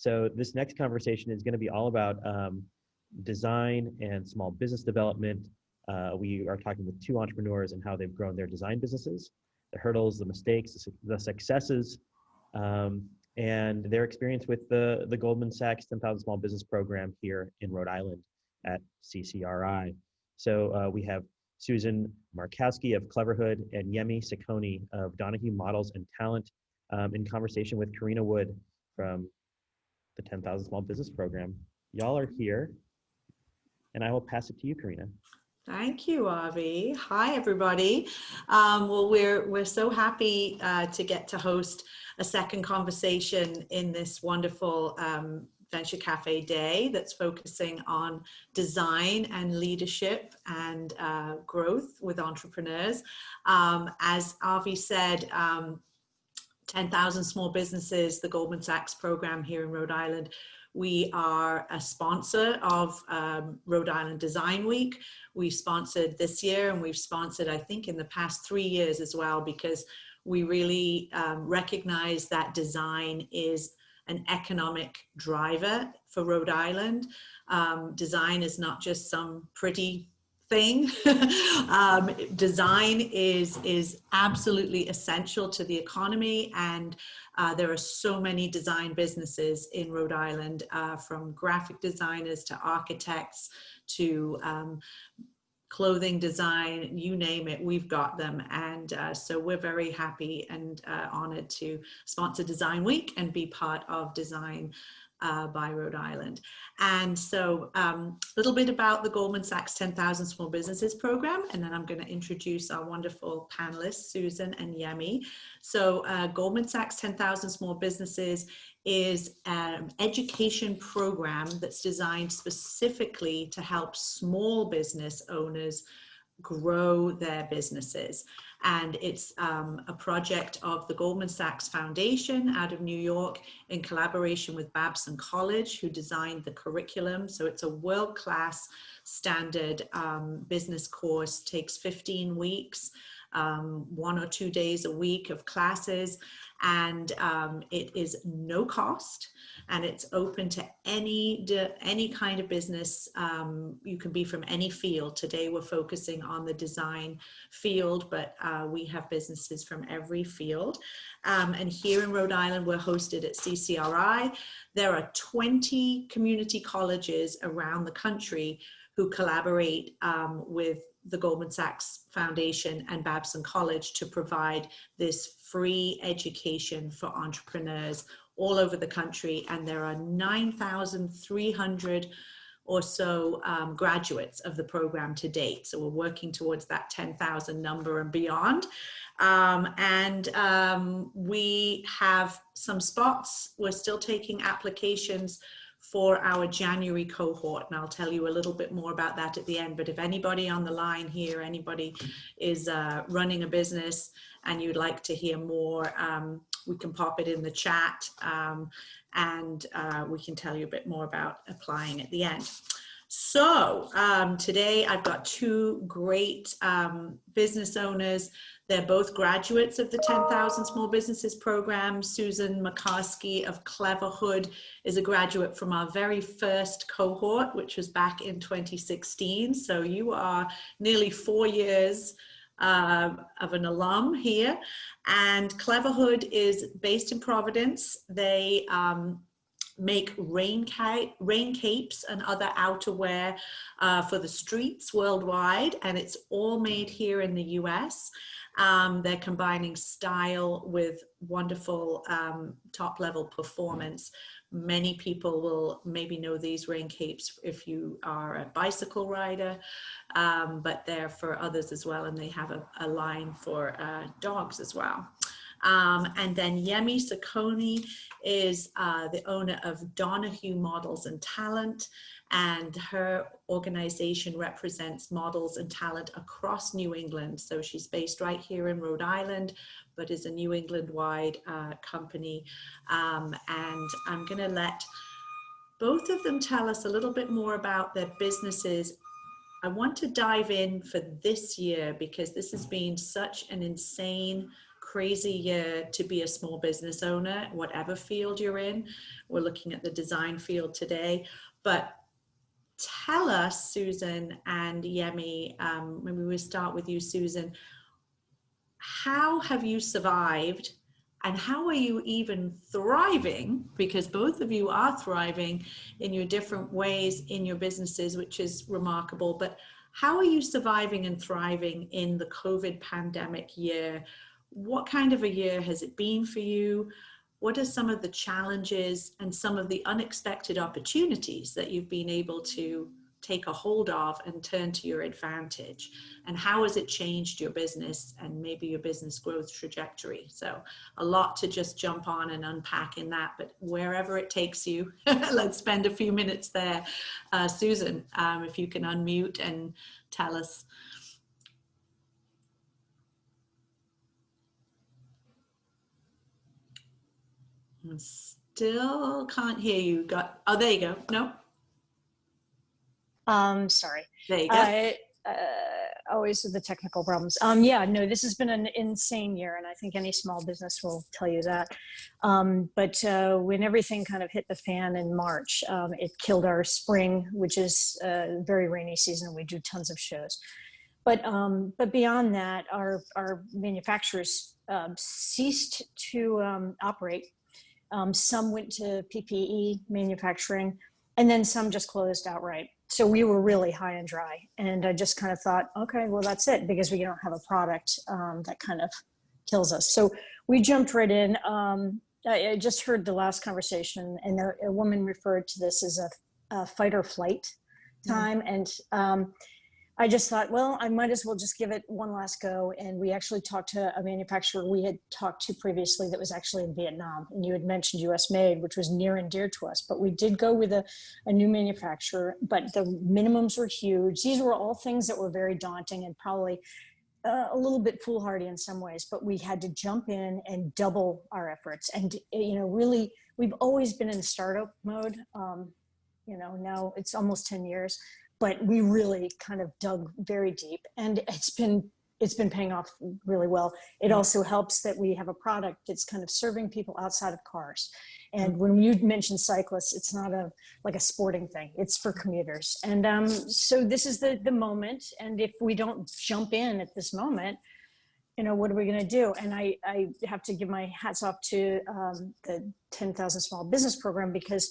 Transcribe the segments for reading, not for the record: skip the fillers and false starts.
So this next conversation is going to be all about design and small business development. We are talking with two entrepreneurs and how they've grown their design businesses, the hurdles, the mistakes, the successes, and their experience with the Goldman Sachs 10,000 Small Business Program here in Rhode Island at CCRI. So we have Susan Mocarski of Cleverhood and Yemi Sekoni of Donahue Models and Talent in conversation with Karina Wood from the 10,000 Small Business Program. Y'all are here, and I will pass it to you, Karina. Thank you, Avi. Hi, everybody. Well, we're so happy to get to host a second conversation in this wonderful Venture Cafe Day that's focusing on design and leadership and growth with entrepreneurs. As Avi said, 10,000 Small Businesses, the Goldman Sachs program here in Rhode Island. We are a sponsor of Rhode Island Design Week. We sponsored this year, and we've sponsored, I think, in the past 3 years as well, because we really recognize that design is an economic driver for Rhode Island. Design is not just some pretty thing. Design is absolutely essential to the economy, and there are so many design businesses in Rhode Island, from graphic designers to architects to clothing design, you name it, we've got them. And so we're very happy and honored to sponsor Design Week and be part of Design by Rhode Island. And so a little bit about the Goldman Sachs 10,000 Small Businesses Program, and then I'm going to introduce our wonderful panelists, Susan and Yemi. So Goldman Sachs 10,000 Small Businesses is an education program that's designed specifically to help small business owners grow their businesses. And it's a project of the Goldman Sachs Foundation out of New York in collaboration with Babson College, who designed the curriculum. So it's a world-class standard business course, takes 15 weeks, 1 or 2 days a week of classes, and it is no cost, and it's open to any kind of business. You can be from any field. Today we're focusing on the design field, but we have businesses from every field. And here in Rhode Island, we're hosted at CCRI. There are 20 community colleges around the country who collaborate with the Goldman Sachs Foundation and Babson College to provide this free education for entrepreneurs all over the country. And there are 9,300 or so graduates of the program to date. So we're working towards that 10,000 number and beyond. We have some spots. We're still taking applications for our January cohort, and I'll tell you a little bit more about that at the end. But if anybody on the line here, anybody is running a business and you'd like to hear more, we can pop it in the chat, and we can tell you a bit more about applying at the end. So today I've got two great business owners. They're both graduates of the 10,000 Small Businesses Program. Susan Mocarski of Cleverhood is a graduate from our very first cohort, which was back in 2016. So you are nearly 4 years of an alum here. And Cleverhood is based in Providence. They make rain capes and other outerwear for the streets worldwide, and it's all made here in the US. They're combining style with wonderful top-level performance. Many people will maybe know these rain capes if you are a bicycle rider, but they're for others as well, and they have a line for dogs as well. And then Yemi Sekoni is the owner of Donahue Models and Talent, and her organization represents models and talent across New England. So she's based right here in Rhode Island, but is a New England-wide company. And I'm gonna let both of them tell us a little bit more about their businesses. I want to dive in for this year because this has been such an insane, crazy year to be a small business owner, whatever field you're in. We're looking at the design field today, but tell us, Susan and Yemi, maybe we'll start with you, Susan. How have you survived, and how are you even thriving? Because both of you are thriving in your different ways in your businesses, which is remarkable. But how are you surviving and thriving in the COVID pandemic year? What kind of a year has it been for you? What are some of the challenges and some of the unexpected opportunities that you've been able to take a hold of and turn to your advantage? And how has it changed your business and maybe your business growth trajectory? So a lot to just jump on and unpack in that, but wherever it takes you, let's spend a few minutes there. Susan, if you can unmute and tell us. I still can't hear you. Oh, there you go. No. Sorry. There you go. Always with the technical problems. Yeah, no, this has been an insane year, and I think any small business will tell you that. But when everything kind of hit the fan in March, it killed our spring, which is a very rainy season. We do tons of shows. But beyond that, our manufacturers ceased to operate. Some went to PPE manufacturing, and then some just closed outright. So we were really high and dry, and I just kind of thought, okay, well, that's it, because we don't have a product that kind of kills us. So we jumped right in. I just heard the last conversation, and a woman referred to this as a fight or flight time. And I just thought, well, I might as well just give it one last go. And we actually talked to a manufacturer we had talked to previously that was actually in Vietnam. And you had mentioned US made, which was near and dear to us. But we did go with a new manufacturer, but the minimums were huge. These were all things that were very daunting and probably a little bit foolhardy in some ways, but we had to jump in and double our efforts. And, really, we've always been in startup mode. Now it's almost 10 years. But we really kind of dug very deep, and it's been paying off really well. It also helps that we have a product that's kind of serving people outside of cars. And when you mention cyclists, it's not like a sporting thing, it's for commuters. And so this is the moment. And if we don't jump in at this moment, what are we going to do? And I have to give my hats off to the 10,000 Small Business Program, because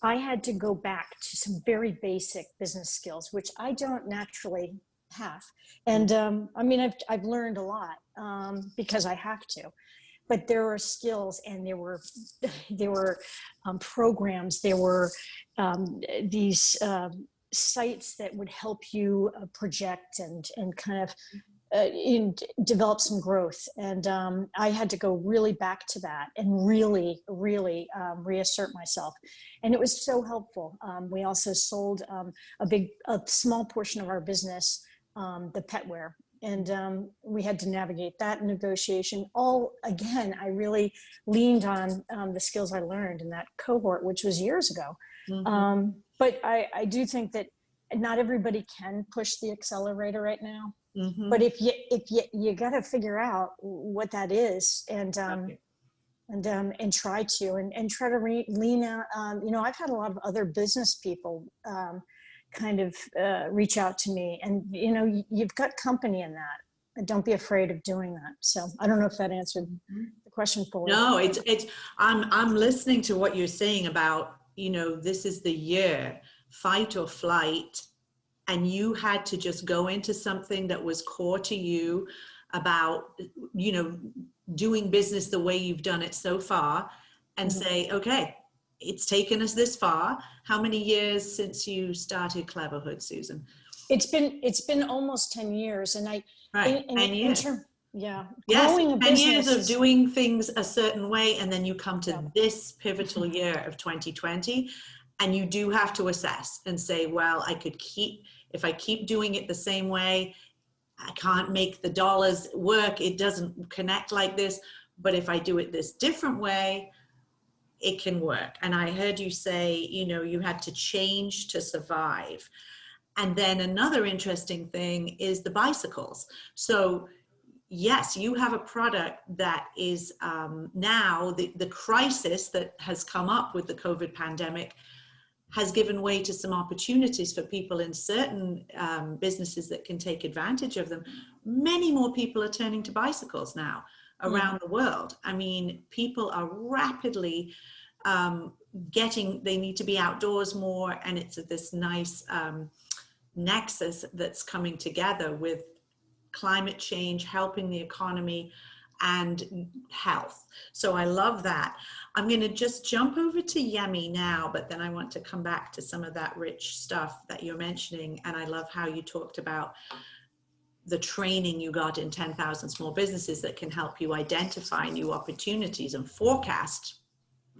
I had to go back to some very basic business skills, which I don't naturally have. And I've learned a lot because I have to. But there were skills, and there were programs. There were these sites that would help you project and kind of develop some growth. And I had to go really back to that and really reassert myself. And it was so helpful. We also sold a small portion of our business, the petware. And we had to navigate that negotiation. Again, I really leaned on the skills I learned in that cohort, which was years ago. Mm-hmm. But I do think that not everybody can push the accelerator right now. Mm-hmm. But if you got to figure out what that is, and try to lean out. I've had a lot of other business people kind of reach out to me, and you've got company in that, and don't be afraid of doing that. So I don't know if that answered the question fully. No, it's I'm listening to what you're saying about this is the year, fight or flight. And you had to just go into something that was core to you about, doing business the way you've done it so far, and say, okay, it's taken us this far. How many years since you started Cleverhood, Susan? It's been almost 10 years. And 10 years. Yeah. Yes, 10 years of doing things a certain way. And then you come to this pivotal year of 2020, and you do have to assess and say, well, if I keep doing it the same way, I can't make the dollars work. It doesn't connect like this. But if I do it this different way, it can work. And I heard you say, you had to change to survive. And then another interesting thing is the bicycles. So yes, you have a product that is now the crisis that has come up with the COVID pandemic has given way to some opportunities for people in certain businesses that can take advantage of them. Many more people are turning to bicycles now around the world. I mean, people are rapidly they need to be outdoors more, and it's this nice nexus that's coming together with climate change, helping the economy, and health. So I love that. I'm going to just jump over to Yemi now, but then I want to come back to some of that rich stuff that you're mentioning. And I love how you talked about the training you got in 10,000 Small Businesses that can help you identify new opportunities and forecast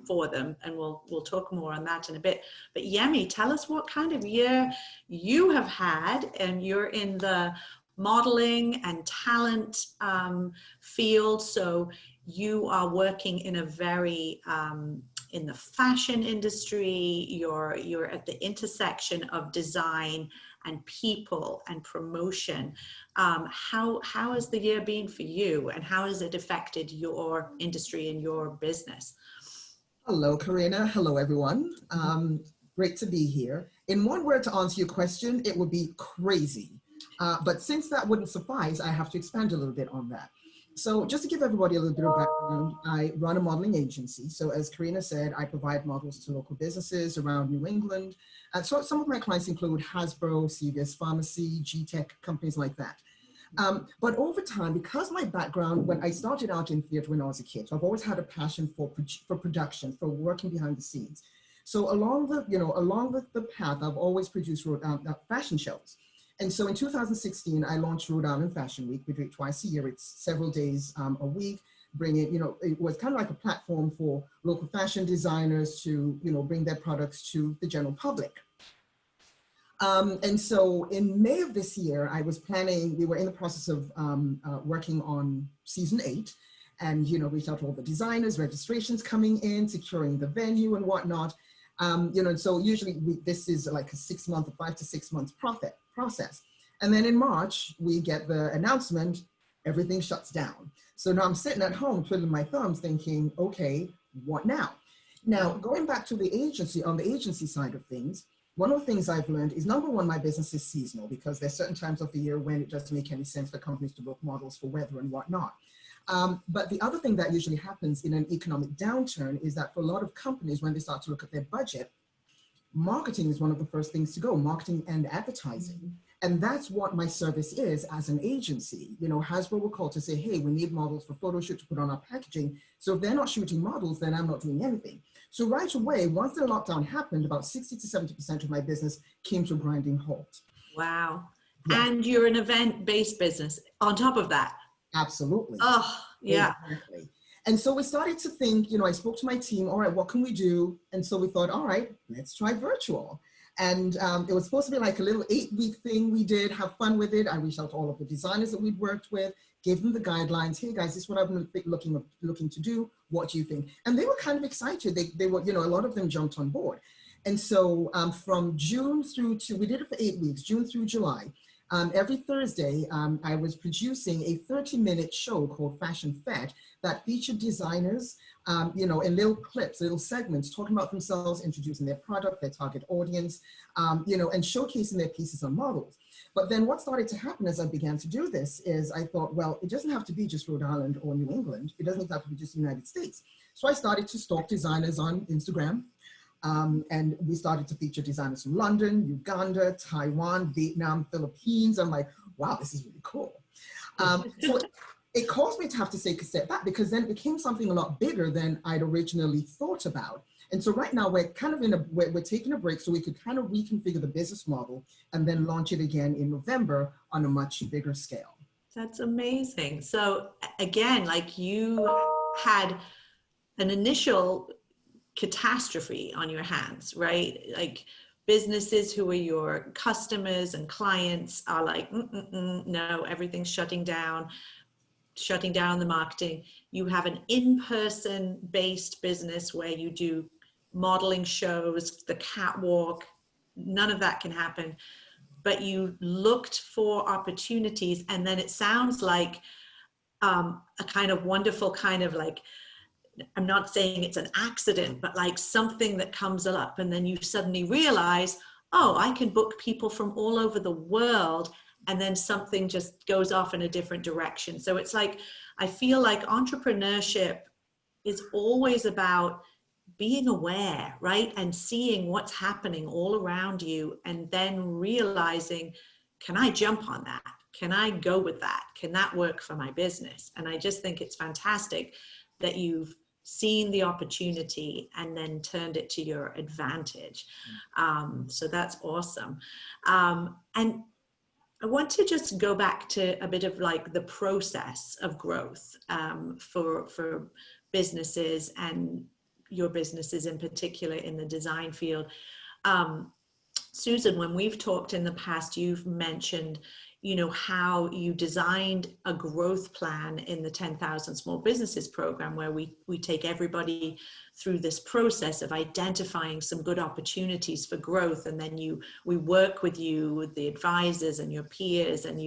for them. And we'll talk more on that in a bit. But Yemi, tell us what kind of year you have had, and you're in the modeling and talent field. So you are working in a very, in the fashion industry, you're at the intersection of design and people and promotion. How has the year been for you, and how has it affected your industry and your business? Hello, Karina. Hello, everyone. Great to be here. In one word to answer your question, it would be crazy. But since that wouldn't suffice, I have to expand a little bit on that. So just to give everybody a little bit of background, I run a modeling agency. So as Karina said, I provide models to local businesses around New England. So some of my clients include Hasbro, CVS Pharmacy, G-Tech, companies like that. But over time, because my background, when I started out in theater when I was a kid, so I've always had a passion for production, for working behind the scenes. So along the path, I've always produced fashion shows. And so in 2016, I launched Rhode Island Fashion Week. We do it twice a year. It's several days a week. It was kind of like a platform for local fashion designers to, bring their products to the general public. And so in May of this year, we were in the process of working on season 8, and, reached out to all the designers, registrations coming in, securing the venue and whatnot. And so usually this is like a 5 to 6 month process. And then in March, we get the announcement, everything shuts down. So now I'm sitting at home twiddling my thumbs thinking, okay, what now? Now, going back to the agency, on the agency side of things, one of the things I've learned is, number one, my business is seasonal, because there's certain times of the year when it doesn't make any sense for companies to book models for weather and whatnot. But the other thing that usually happens in an economic downturn is that for a lot of companies, when they start to look at their budget, marketing is one of the first things to go, marketing and advertising. And that's what my service is as an agency. Hasbro will call to say, hey, we need models for photo shoot to put on our packaging. So if they're not shooting models, then I'm not doing anything. So right away, once the lockdown happened, about 60 to 70% of my business came to a grinding halt. Wow. Yeah. And you're an event-based business on top of that. Absolutely. Oh, yeah. Exactly. And so we started to think, I spoke to my team, all right, what can we do? And so we thought, all right, let's try virtual. And it was supposed to be like a little 8-week thing we did, have fun with it. I reached out to all of the designers that we'd worked with, gave them the guidelines. Hey guys, this is what I've been looking to do. What do you think? And they were kind of excited. They were, a lot of them jumped on board. And so from June we did it for 8 weeks, June through July. Every Thursday, I was producing a 30-minute show called Fashion Fed that featured designers, in little clips, little segments, talking about themselves, introducing their product, their target audience, and showcasing their pieces on models. But then what started to happen as I began to do this is I thought, well, it doesn't have to be just Rhode Island or New England. It doesn't have to be just the United States. So I started to stalk designers on Instagram. And we started to feature designers from London, Uganda, Taiwan, Vietnam, Philippines. I'm like, wow, this is really cool. So it caused me to have to take a step back, because then it became something a lot bigger than I'd originally thought about. And so right now we're kind of we're taking a break so we could kind of reconfigure the business model and then launch it again in November on a much bigger scale. That's amazing. So again, like, you had an initial catastrophe on your hands, right? Like, businesses who are your customers and clients are like, no, everything's shutting down the marketing. You have an in-person based business where you do modeling shows, the catwalk, none of that can happen. But you looked for opportunities, and then it sounds like a kind of wonderful kind of like, I'm not saying it's an accident, but like something that comes up and then you suddenly realize, oh, I can book people from all over the world, and then something just goes off in a different direction. So it's like, I feel like entrepreneurship is always about being aware, right? And seeing what's happening all around you, and then realizing, can I jump on that? Can I go with that? Can that work for my business? And I just think it's fantastic that you've seen the opportunity and then turned it to your advantage. So that's awesome. And I want to just go back to a bit of like the process of growth for businesses, and your businesses in particular in the design field. Susan, when we've talked in the past, you've mentioned, you know, how you designed a growth plan in the 10,000 Small Businesses program, where we take everybody through this process of identifying some good opportunities for growth. And then we work with you, with the advisors and your peers, and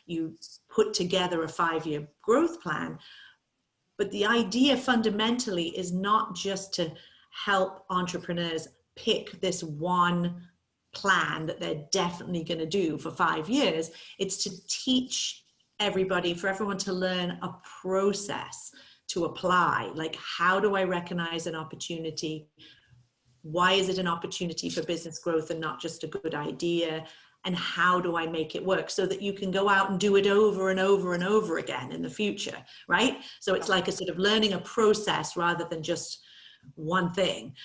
you put together a 5-year growth plan. But the idea fundamentally is not just to help entrepreneurs pick this one plan that they're definitely going to do for 5 years. It's to teach everybody, for everyone to learn a process to apply. Like, how do I recognize an opportunity? Why is it an opportunity for business growth and not just a good idea? And how do I make it work so that you can go out and do it over and over and over again in the future, right? So it's like a sort of learning a process rather than just one thing,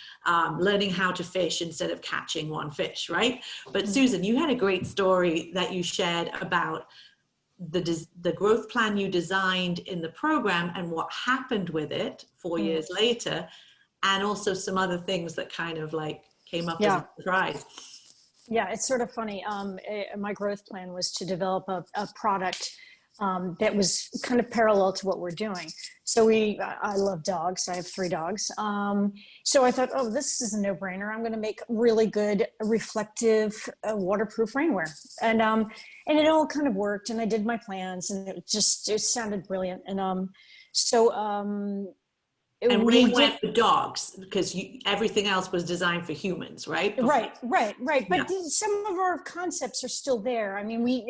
learning how to fish instead of catching one fish, right? But Susan, you had a great story that you shared about the growth plan you designed in the program and what happened with it 4 years later, and also some other things that kind of like came up as a surprise. Yeah, it's sort of funny. My growth plan was to develop a product that was kind of parallel to what we're doing. So I love dogs. I have 3 dogs. So I thought, oh, this is a no-brainer. I'm going to make really good, reflective, waterproof rainwear. And it all kind of worked. And I did my plans, and it sounded brilliant. And and rainwear for dogs, because everything else was designed for humans, right? Right. But some of our concepts are still there. I mean, we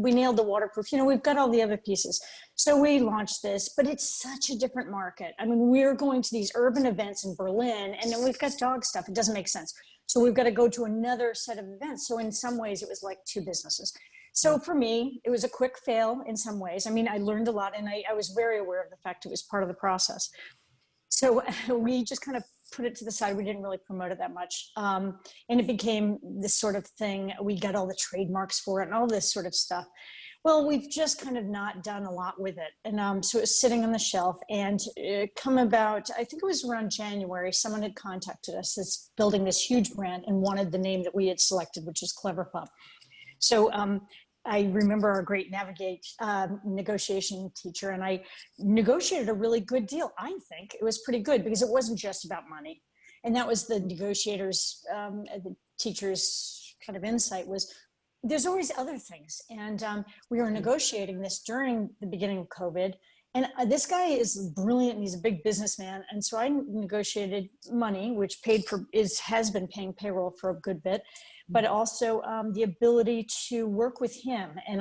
nailed the waterproof. You know, we've got all the other pieces. So we launched this, but it's such a different market. I mean, we're going to these urban events in Berlin, and then we've got dog stuff. It doesn't make sense. So we've got to go to another set of events. So in some ways, it was like 2 businesses. So for me, it was a quick fail in some ways. I mean, I learned a lot, and I was very aware of the fact it was part of the process. So we just kind of put it to the side. We didn't really promote it that much. And it became this sort of thing. We got all the trademarks for it and all this sort of stuff. Well, we've just kind of not done a lot with it. And so it was sitting on the shelf, and I think it was around January, someone had contacted us that's building this huge brand and wanted the name that we had selected, which is Cleverhood. So I remember our great negotiation teacher, and I negotiated a really good deal. I think it was pretty good because it wasn't just about money. And that was the negotiators, the teacher's kind of insight was there's always other things. And we were negotiating this during the beginning of COVID. And this guy is brilliant, and he's a big businessman. And so I negotiated money, which has been paying payroll for a good bit, but also the ability to work with him. And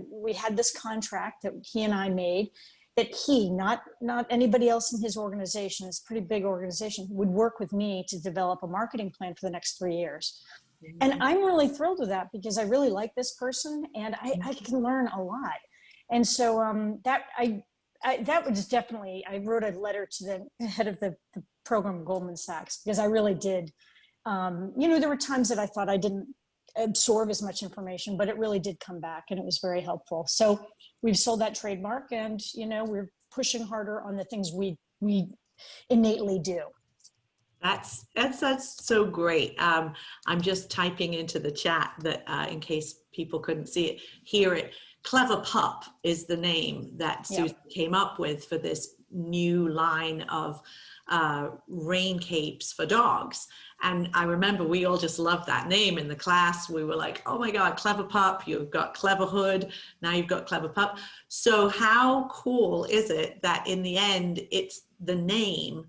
we had this contract that he and I made that he, not anybody else in his organization, it's a pretty big organization, would work with me to develop a marketing plan for the next 3 years. Mm-hmm. And I'm really thrilled with that because I really like this person, and I can learn a lot. And so that was definitely, I wrote a letter to the head of the program, Goldman Sachs, because I really did. There were times that I thought I didn't absorb as much information, but it really did come back, and it was very helpful. So we've sold that trademark, and, we're pushing harder on the things we innately do. That's so great. I'm just typing into the chat that in case people couldn't hear it. Clever Pup is the name that Susan came up with for this new line of rain capes for dogs. And I remember we all just loved that name in the class. We were like, oh my God, Clever Pup, you've got Cleverhood, now you've got Clever Pup. So how cool is it that in the end, it's the name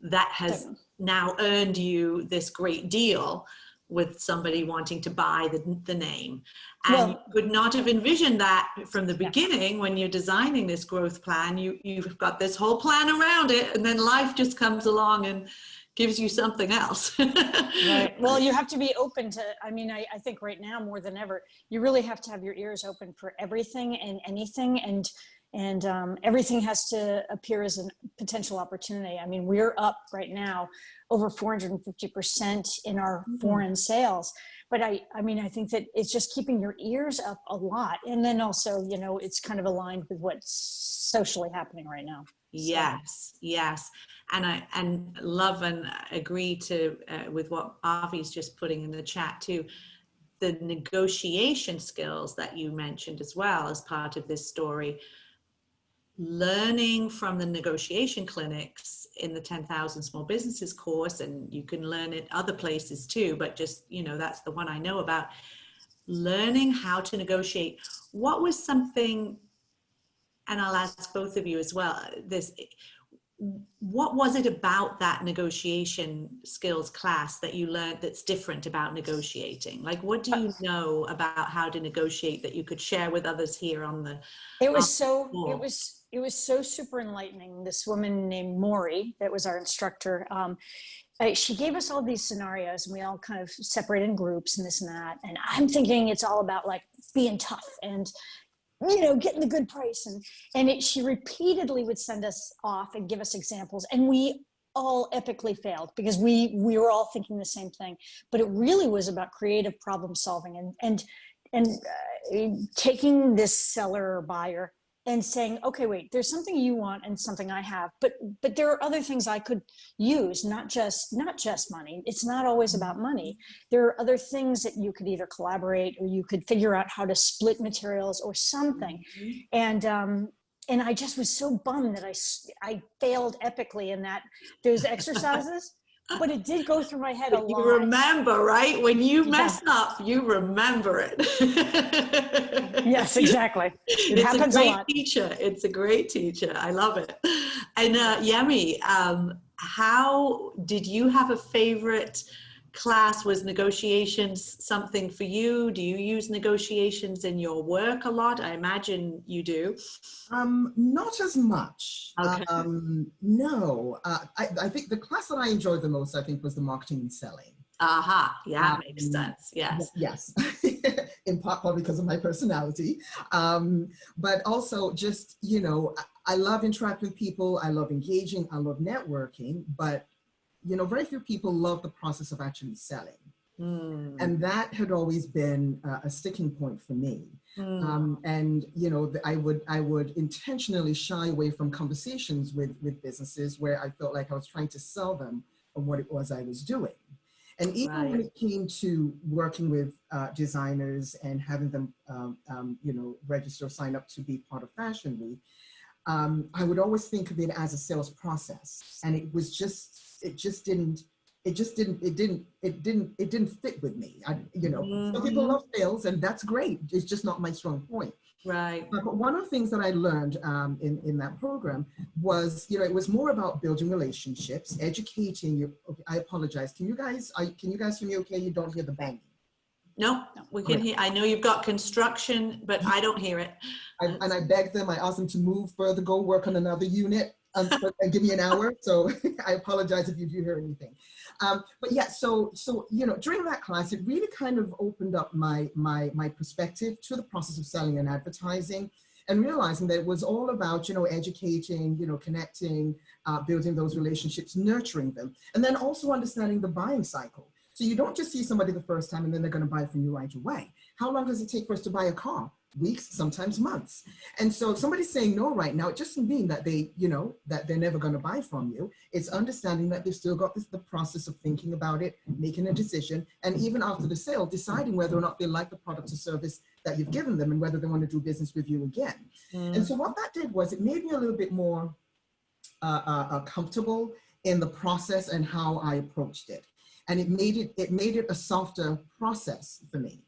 that has now earned you this great deal with somebody wanting to buy the name. And you could not have envisioned that from the beginning when you're designing this growth plan. You've got this whole plan around it, and then life just comes along and gives you something else. Right. Well, you have to be open to, I mean, I think right now more than ever, you really have to have your ears open for everything and anything. And everything has to appear as a potential opportunity. I mean, we're up right now over 450% in our foreign sales. But I mean, I think that it's just keeping your ears up a lot. And then also, you know, it's kind of aligned with what's socially happening right now. Yes, yes. And I love and agree to with what Avi's just putting in the chat too. The negotiation skills that you mentioned as well as part of this story. Learning from the negotiation clinics in the 10,000 Small Businesses course, and you can learn it other places too, but just, you know, that's the one I know about. Learning how to negotiate. What was something, and I'll ask both of you as well, what was it about that negotiation skills class that you learned that's different about negotiating? Like, what do you know about how to negotiate that you could share with others here on the It was so super enlightening. This woman named Maury, that was our instructor, she gave us all these scenarios, and we all kind of separated in groups and this and that. And I'm thinking it's all about like being tough and, you know, getting the good price. And she repeatedly would send us off and give us examples. And we all epically failed because we were all thinking the same thing. But it really was about creative problem solving and taking this seller or buyer and saying, okay, wait, there's something you want and something I have, but there are other things I could use, not just money. It's not always about money. There are other things that you could either collaborate or you could figure out how to split materials or something. And I just was so bummed that I failed epically in those exercises. But it did go through my head a lot. You remember, right? When you mess up, you remember it. Yes, exactly. It happens a lot. It's a great teacher. I love it. And Yemi, how did you have a favorite class? Was negotiations something for you? Do you use negotiations in your work a lot? I imagine you do. Not as much. Okay. No, I think the class that I enjoyed the most, I think, was the marketing and selling. Aha, yeah, makes sense. Yes. Yes, in part probably because of my personality, but also just, you know, I love interacting with people. I love engaging. I love networking, but you know, very few people love the process of actually selling. And that had always been a sticking point for me. And, you know, I would intentionally shy away from conversations with businesses where I felt like I was trying to sell them on what it was I was doing. And even when it came to working with designers and having them, you know, register or sign up to be part of Fashion Week, I would always think of it as a sales process. And it was just, it didn't fit with me. You know, some people love sales, and that's great. It's just not my strong point. Right. But one of the things that I learned in that program was, you know, it was more about building relationships, educating you. Okay, I apologize. Can you guys hear me okay? You don't hear the banging? No, we can hear. I know you've got construction, but I don't hear it. And I begged them, I asked them to move further, go work on another unit. And give me an hour, so I apologize if you do hear anything. But yeah, so you know, during that class, it really kind of opened up my perspective to the process of selling and advertising, and realizing that it was all about, you know, educating, you know, connecting, building those relationships, nurturing them, and then also understanding the buying cycle. So you don't just see somebody the first time and then they're going to buy from you right away. How long does it take for us to buy a car? Weeks, sometimes months. And so if somebody's saying no right now, it doesn't mean that they, you know, that they're never going to buy from you. It's understanding that they've still got the process of thinking about it, making a decision, and even after the sale, deciding whether or not they like the product or service that you've given them and whether they want to do business with you again. And so what that did was it made me a little bit more comfortable in the process and how I approached it. And it made it a softer process for me.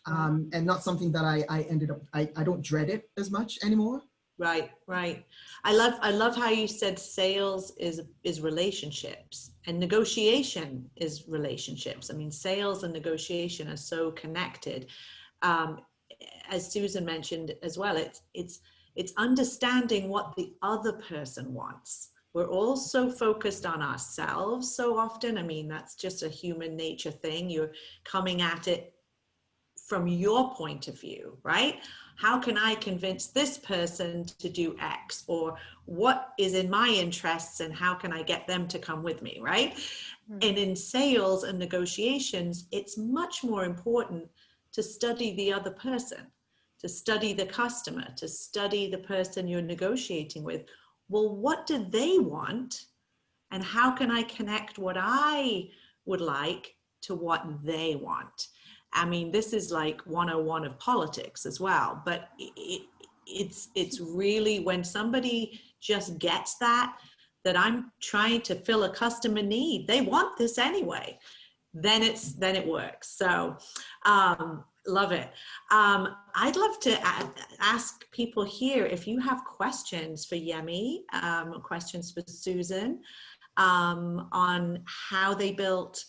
And not something that I don't dread it as much anymore. Right, right. I love how you said sales is relationships and negotiation is relationships. I mean, sales and negotiation are so connected. As Susan mentioned as well, it's understanding what the other person wants. We're all so focused on ourselves so often. I mean, that's just a human nature thing. You're coming at it from your point of view, right? How can I convince this person to do X, or what is in my interests and how can I get them to come with me, right? And in sales and negotiations, it's much more important to study the other person, to study the customer, to study the person you're negotiating with. Well, what do they want? And how can I connect what I would like to what they want? I mean, this is like 101 of politics as well, but it's really when somebody just gets that I'm trying to fill a customer need, they want this anyway, then it works. So love it. I'd love to ask people here if you have questions for Yemi, questions for Susan, on how they built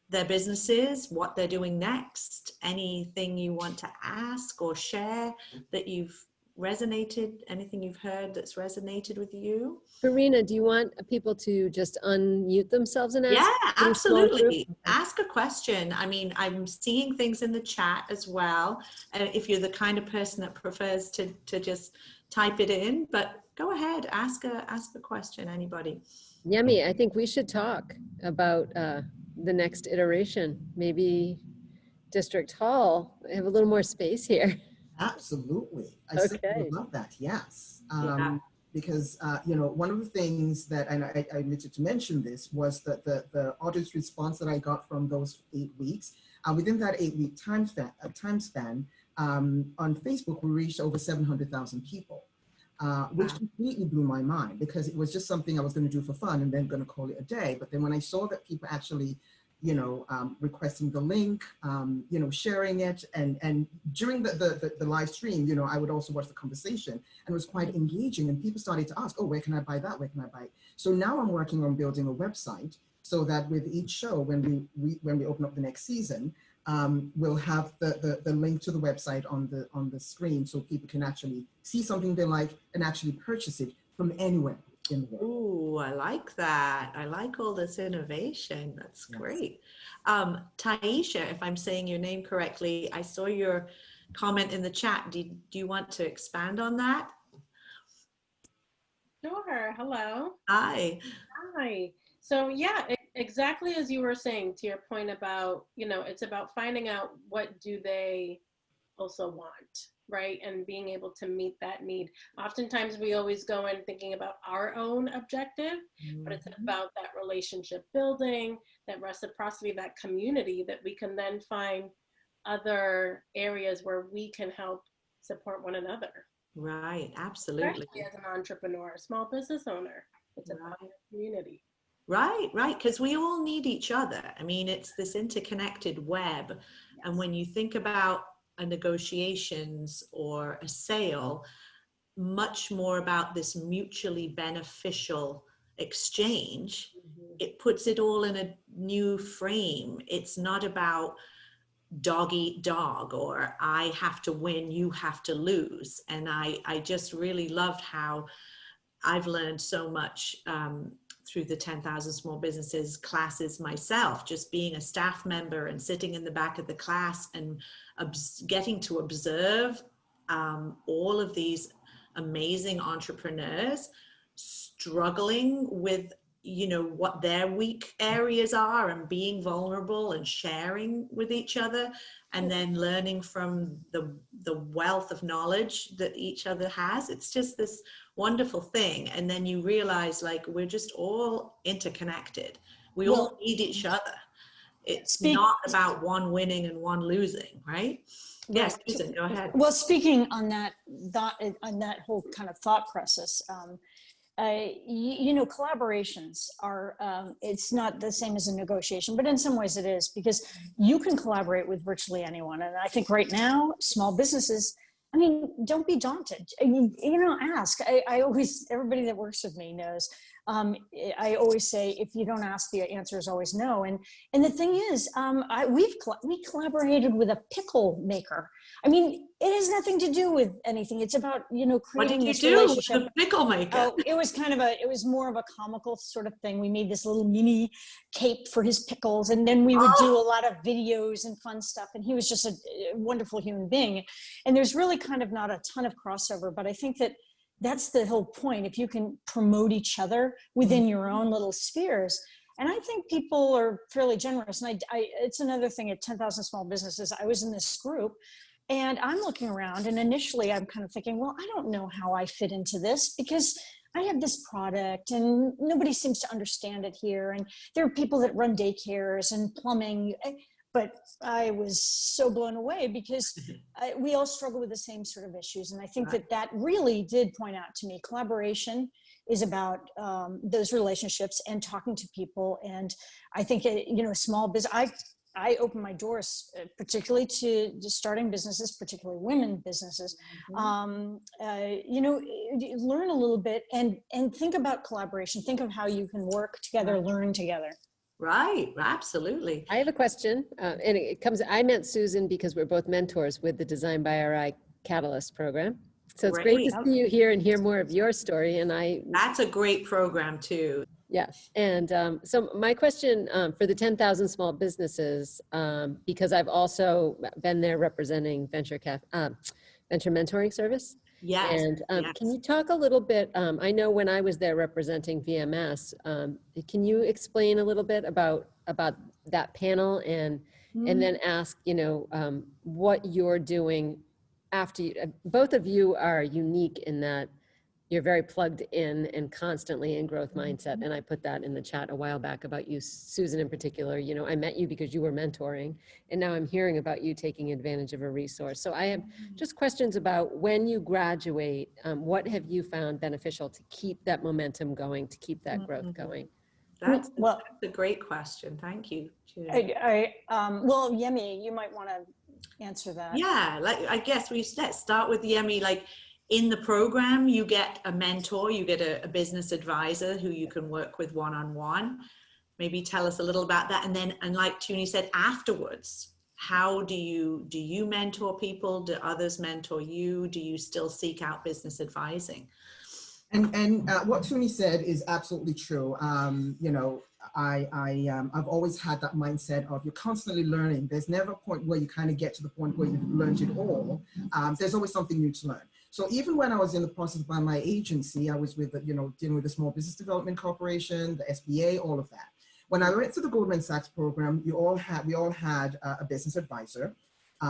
their businesses, what they're doing next, anything you want to ask or share that you've resonated, anything you've heard that's resonated with you. Karina, do you want people to just unmute themselves and ask? Yeah, absolutely. Ask a question. I mean, I'm seeing things in the chat as well. If you're the kind of person that prefers to just type it in, but go ahead, ask a question, anybody. Yemi, I think we should talk about the next iteration. Maybe District Hall, have a little more space here. Absolutely. I Okay. certainly would love that, yes. Yeah. Because, one of the things that, and I omitted to mention this, was that the audience response that I got from those 8 weeks, within that 8-week time span, on Facebook, we reached over 700,000 people, which completely blew my mind, because it was just something I was going to do for fun and then going to call it a day. But then when I saw that people actually requesting the link, sharing it, and during the live stream, I would also watch the conversation, and it was quite engaging, and people started to ask, oh, where can I buy that? Where can I buy it? So now I'm working on building a website so that with each show, when we open up the next season, we'll have the link to the website on the screen, so people can actually see something they like and actually purchase it from anywhere in the world. Ooh, I like that. I like all this innovation. That's great. Taisha, if I'm saying your name correctly, I saw your comment in the chat. Do you want to expand on that? Sure. Hello. Hi. Hi. So yeah, exactly as you were saying, to your point about, it's about finding out what do they also want, right? And being able to meet that need. Oftentimes we always go in thinking about our own objective, but it's about that relationship building, that reciprocity, that community, that we can then find other areas where we can help support one another. Right, absolutely. Especially as an entrepreneur, a small business owner, it's about your community. Right, because we all need each other. I mean, it's this interconnected web. Yes. And when you think about a negotiations or a sale, much more about this mutually beneficial exchange, it puts it all in a new frame. It's not about dog eat dog, or I have to win, you have to lose. And I just really loved how I've learned so much through the 10,000 Small Businesses classes myself, just being a staff member and sitting in the back of the class and getting to observe all of these amazing entrepreneurs struggling with, what their weak areas are, and being vulnerable and sharing with each other, and then learning from the wealth of knowledge that each other has. It's just this wonderful thing. And then you realize, like, we're just all interconnected. We all need each other. it's not about one winning and one losing, right? Yes, Susan, go ahead. Well, speaking on that whole kind of thought process, collaborations are, it's not the same as a negotiation, but in some ways it is, because you can collaborate with virtually anyone. And I think right now, small businesses, I mean, don't be daunted. Ask. I always, everybody that works with me knows, I always say, if you don't ask, the answer is always no. And the thing is, we collaborated with a pickle maker. I mean, it has nothing to do with anything. It's about, creating this relationship. What did you do with the pickle maker? It was more of a comical sort of thing. We made this little mini cape for his pickles, and then we would do a lot of videos and fun stuff. And he was just a wonderful human being. And there's really kind of not a ton of crossover, but I think that's the whole point. If you can promote each other within your own little spheres. And I think people are fairly generous. And it's another thing at 10,000 Small Businesses. I was in this group, and I'm looking around, and initially I'm kind of thinking, well, I don't know how I fit into this, because I have this product and nobody seems to understand it here. And there are people that run daycares and plumbing. But I was so blown away, because we all struggle with the same sort of issues. And I think that really did point out to me, collaboration is about those relationships and talking to people. And I think, small business, I open my doors, particularly to starting businesses, particularly women businesses. Learn a little bit and think about collaboration. Think of how you can work together, learn together. Right, absolutely. I have a question, and I met Susan because we're both mentors with the Design by RI Catalyst program. So it's great to see you here and hear more of your story. And that's a great program too. Yeah. And so my question for the 10,000 Small Businesses, because I've also been there representing Venture Mentoring Service. Yes. And can you talk a little bit, I know when I was there representing VMS, can you explain a little bit about that panel and then ask, what you're doing after both of you are unique in that you're very plugged in and constantly in growth mindset. And I put that in the chat a while back about you, Susan, in particular. I met you because you were mentoring, and now I'm hearing about you taking advantage of a resource. So I have just questions about when you graduate, what have you found beneficial to keep that momentum going, to keep that growth going? That's a great question. Thank you. Well, Yemi, you might want to answer that. Yeah, I guess we start with Yemi, in the program, you get a mentor, you get a business advisor who you can work with one-on-one. Maybe tell us a little about that. And then, and like Tuni said, afterwards, how do you mentor people? Do others mentor you? Do you still seek out business advising? And what Tuni said is absolutely true. I've always had that mindset of you're constantly learning. There's never a point where you kind of get to the point where you've learned it all. There's always something new to learn. So even when I was in the process by my agency, I was with, dealing with the Small Business Development Corporation, the SBA, all of that. When I went to the Goldman Sachs program, we all had a business advisor. We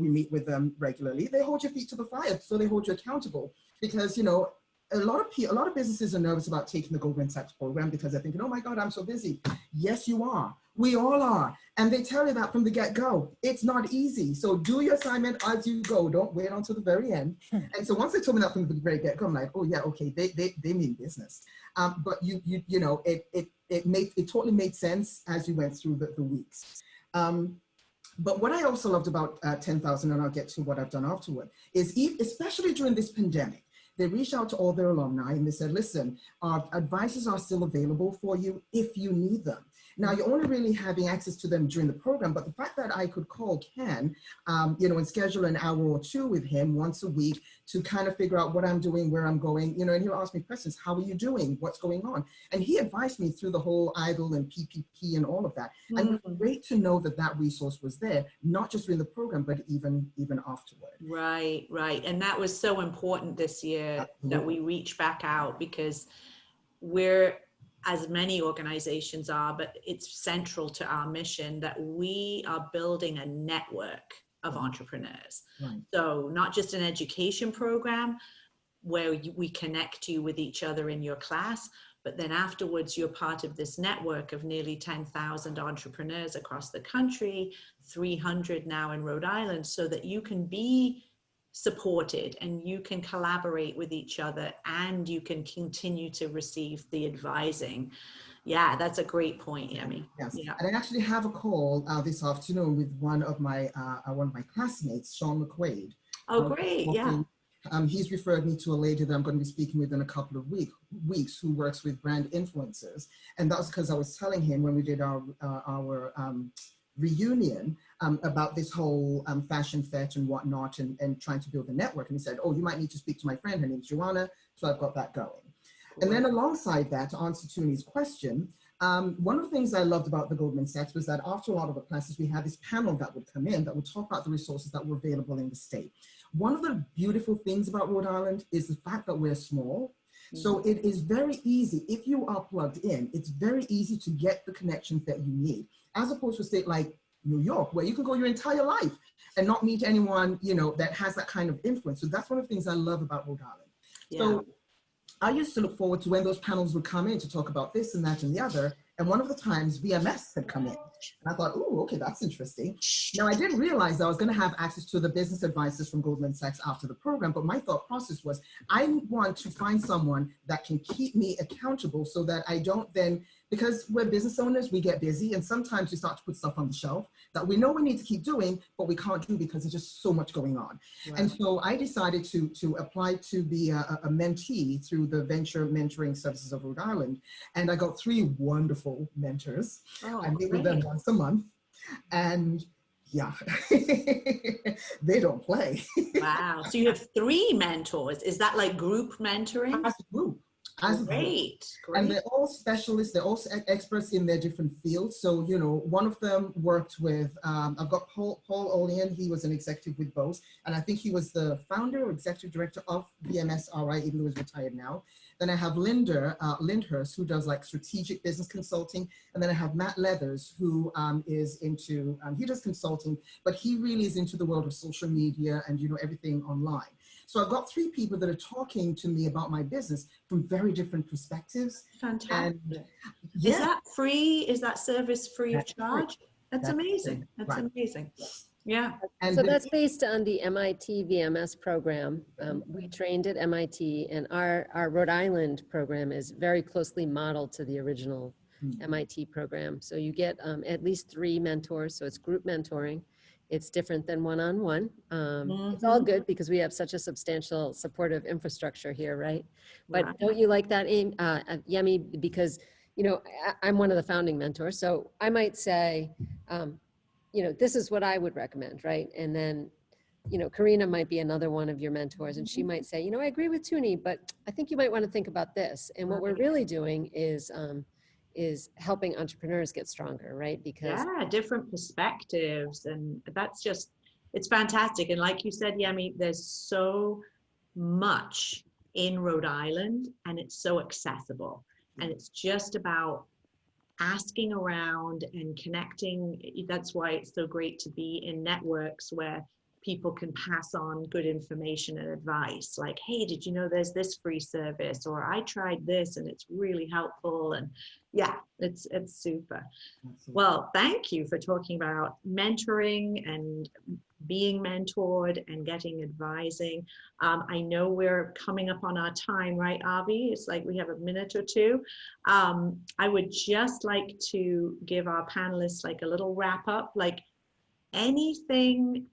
meet with them regularly. They hold your feet to the fire, so they hold you accountable, because, a lot of businesses are nervous about taking the Goldman Sachs program because they're thinking, oh my God, I'm so busy. Yes, you are. We all are. And they tell you that from the get-go. It's not easy. So do your assignment as you go. Don't wait until the very end. And so once they told me that from the very get-go, I'm like, oh yeah, okay, they mean business. But it totally made sense as you went through the weeks. But what I also loved about 10,000, and I'll get to what I've done afterward, is especially during this pandemic, they reached out to all their alumni and they said, listen, our advisors are still available for you if you need them. Now, you're only really having access to them during the program, but the fact that I could call Ken, and schedule an hour or two with him once a week to kind of figure out what I'm doing, where I'm going, and he'll ask me questions. How are you doing? What's going on? And he advised me through the whole IDLE and PPP and all of that. And it was great to know that resource was there, not just during the program, but even afterward. Right. And that was so important this year. Absolutely. That we reach back out, because we're, as many organizations are, but it's central to our mission that we are building a network of entrepreneurs. Right. So not just an education program where we connect you with each other in your class, but then afterwards you're part of this network of nearly 10,000 entrepreneurs across the country, 300 now in Rhode Island, so that you can be supported and you can collaborate with each other and you can continue to receive the advising. Yeah, that's a great point, Yemi. Yes, Yeah. and I actually have a call this afternoon with one of my classmates, Sean McQuaid. Oh, great! Yeah. He's referred me to a lady that I'm going to be speaking with in a couple of weeks who works with brand influencers, and that was because I was telling him when we did our reunion about this whole fashion fete and whatnot, and trying to build a network. And he said, "Oh, you might need to speak to my friend. Her name's Joanna." So I've got that going. And then alongside that, to answer Tuni's question, one of the things I loved about the Goldman Sachs was that after a lot of the classes, we had this panel that would come in that would talk about the resources that were available in the state. One of the beautiful things about Rhode Island is the fact that we're small. So it is very easy, if you are plugged in, it's very easy to get the connections that you need, as opposed to a state like New York, where you can go your entire life and not meet anyone, you know, that has that kind of influence. So that's one of the things I love about Rhode Island. Yeah. So I used to look forward to when those panels would come in to talk about this and that and the other. And one of the times VMS had come in. And I thought, oh, okay, that's interesting. Now, I didn't realize I was going to have access to the business advisors from Goldman Sachs after the program. But my thought process was, I want to find someone that can keep me accountable so that I don't then, because we're business owners, we get busy. And sometimes we start to put stuff on the shelf that we know we need to keep doing, but we can't do because there's just so much going on. Right. And so I decided to apply to be a mentee through the Venture Mentoring Services of Rhode Island. And I got 3 wonderful mentors. Oh, I meet with them once a month. And yeah, they don't play. Wow. So you have 3 mentors. Is that like group mentoring? As a group. Great. And they're all specialists, they're all experts in their different fields. So, you know, one of them worked with, I've got Paul Olean, he was an executive with Bose, and I think he was the founder or executive director of VMS RI, even though he's retired now. Then I have Lyndhurst, who does like strategic business consulting. And then I have Matt Leathers, who is into, he does consulting, but he really is into the world of social media and, you know, everything online. So I've got 3 people that are talking to me about my business from very different perspectives. Fantastic. And, yeah. Is that free? Is that service free of charge? That's amazing. That's right. Amazing. Yeah. And so that's based on the MIT VMS program. We trained at MIT, and our Rhode Island program is very closely modeled to the original MIT program. So you get at least 3 mentors. So it's group mentoring. It's different than one-on-one. It's all good because we have such a substantial supportive infrastructure here, right? But don't you like that, Yemi? Because, you know, I'm one of the founding mentors. So I might say, you know, this is what I would recommend, right? And then, you know, Karina might be another one of your mentors, and she might say, you know, I agree with Tuni, but I think you might want to think about this. And what we're really doing is helping entrepreneurs get stronger, right? Because different perspectives, and that's just, it's fantastic. And like you said, Yemi, there's so much in Rhode Island, and it's so accessible, and it's just about asking around and connecting. That's why it's so great to be in networks where people can pass on good information and advice, like, hey, did you know there's this free service, or I tried this and it's really helpful. And yeah, it's super. Well, thank you for talking about mentoring and being mentored and getting advising. I know we're coming up on our time, right, Avi? It's like we have a minute or 2. I would just like to give our panelists like a little wrap up, like anything,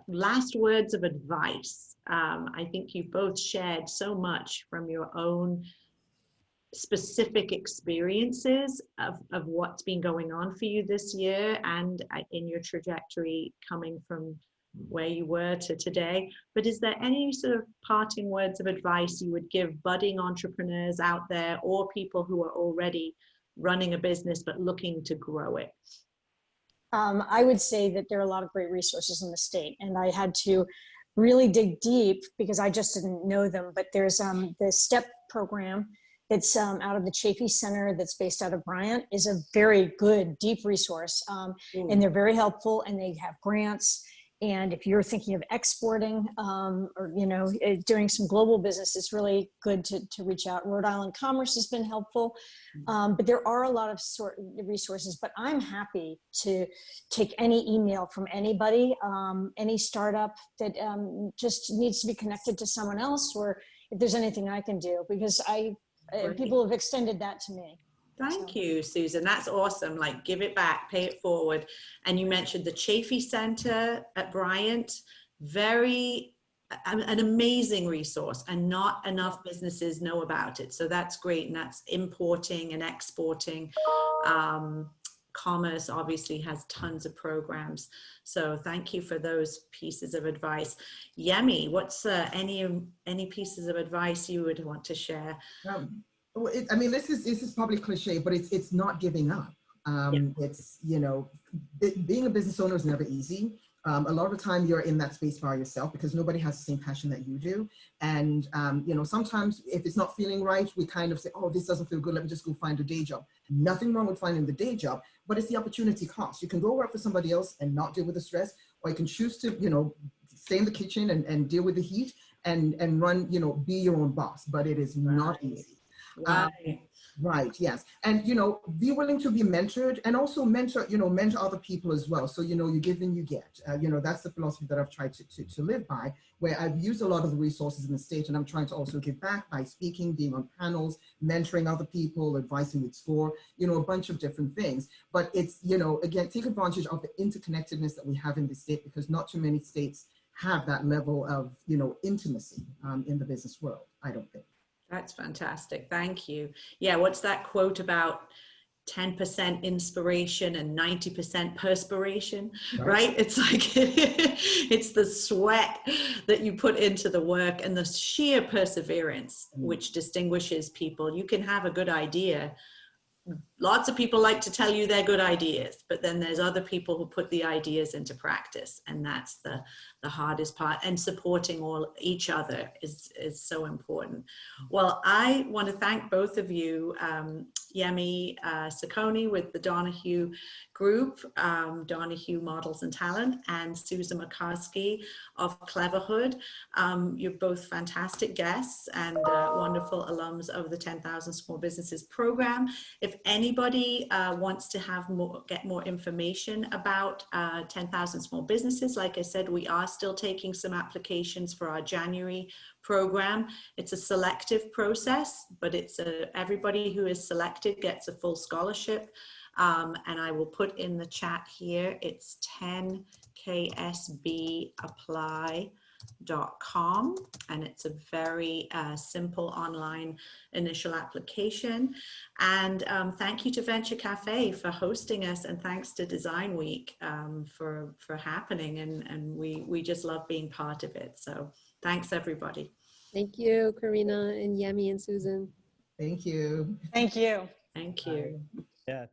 last words of advice. I think you've both shared so much from your own specific experiences of what's been going on for you this year and in your trajectory coming from where you were to today. But is there any sort of parting words of advice you would give budding entrepreneurs out there, or people who are already running a business but looking to grow it? I would say that there are a lot of great resources in the state, and I had to really dig deep because I just didn't know them. But there's the STEP program that's out of the Chafee Center that's based out of Bryant, is a very good, deep resource. And they're very helpful, and they have grants. And if you're thinking of exporting or, you know, doing some global business, it's really good to reach out. Rhode Island Commerce has been helpful, but there are a lot of resources, but I'm happy to take any email from anybody, any startup that just needs to be connected to someone else, or if there's anything I can do, because people have extended that to me. Thank you, Susan. That's awesome. Like, give it back, pay it forward. And you mentioned the Chafee Center at Bryant, an amazing resource, and not enough businesses know about it. So that's great. And that's importing and exporting. Commerce obviously has tons of programs. So thank you for those pieces of advice. Yemi, what's any pieces of advice you would want to share? I mean, this is probably cliche, but it's not giving up. It's, you know, being a business owner is never easy. A lot of the time you're in that space by yourself because nobody has the same passion that you do. And, you know, sometimes if it's not feeling right, we kind of say, oh, this doesn't feel good, let me just go find a day job. Nothing wrong with finding the day job, but it's the opportunity cost. You can go work for somebody else and not deal with the stress, or you can choose to, you know, stay in the kitchen and deal with the heat and run, you know, be your own boss, but it is not easy. Right, yes. And, you know, be willing to be mentored, and also mentor other people as well. So, you know, you give and you get. You know, that's the philosophy that I've tried to live by, where I've used a lot of the resources in the state, and I'm trying to also give back by speaking, being on panels, mentoring other people, advising with SCORE, you know, a bunch of different things. But it's, you know, again, take advantage of the interconnectedness that we have in the state, because not too many states have that level of, you know, intimacy in the business world, I don't think. That's fantastic. Thank you. Yeah, what's that quote about 10% inspiration and 90% perspiration, right? It's like, it's the sweat that you put into the work and the sheer perseverance which distinguishes people. You can have a good idea. Lots of people like to tell you they're good ideas, but then there's other people who put the ideas into practice, and that's the hardest part. And supporting each other is so important. Well, I want to thank both of you, Yemi Sekoni with the Donahue Group, Donahue Models and Talent, and Susan Mocarski of Cleverhood. You're both fantastic guests and wonderful alums of the 10,000 Small Businesses program. If anybody wants to get more information about 10,000 Small Businesses, like I said, we are still taking some applications for our January program. It's a selective process, but everybody who is selected gets a full scholarship. And I will put in the chat here, it's 10ksbapply.com, and it's a very simple online initial application. And thank you to Venture Cafe for hosting us, and thanks to Design Week for happening, and we just love being part of it. So thanks, everybody. Thank you, Karina and Yemi and Susan. Thank you. Thank you. Thank you. Yeah.